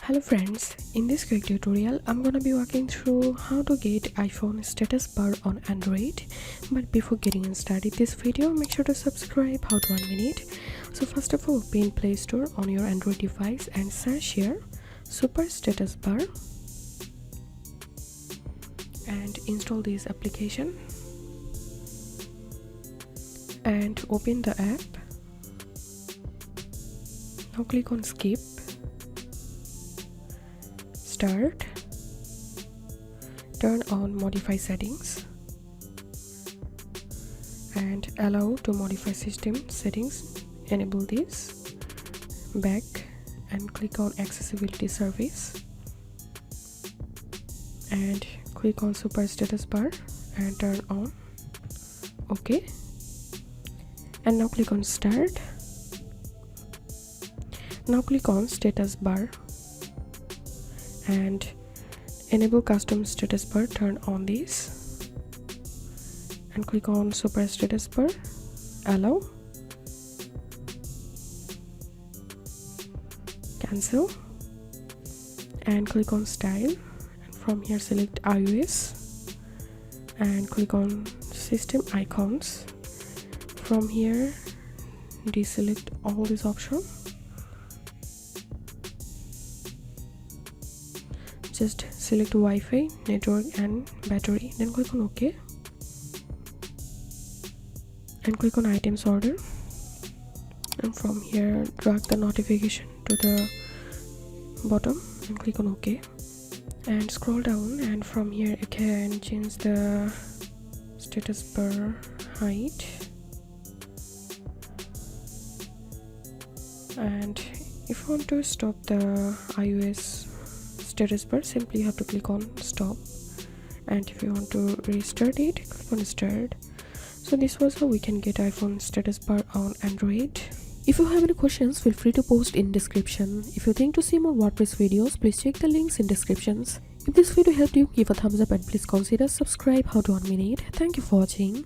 Hello friends, in this quick tutorial I'm gonna be walking through how to get iPhone status bar on Android. But before getting started this video, make sure to subscribe. How to 1 minute. So first of all, open Play Store on your Android device and search here super status bar and install this application and open the app. Now click on skip, start, turn on modify settings and allow to modify system settings. Enable this, back and click on accessibility service and click on super status bar and turn on. Okay, and now click on start. Now click on status bar and enable custom status bar. Turn on this and click on super status bar, allow, cancel and click on style, and from here select iOS and click on system icons. From here deselect all these options, just select Wi-Fi, network and battery, then click on OK and click on items order, and from here drag the notification to the bottom and click on OK and scroll down, and from here you can change the status bar height, and if you want to stop the iOS status bar, simply you have to click on stop, and if you want to restart it, click on start. So this was how we can get iPhone status bar on Android. If you have any questions, feel free to post in description. If you think to see more WordPress videos, please check the links in descriptions. If this video helped you, give a thumbs up and please consider subscribe. How to 1 minute. Thank you for watching.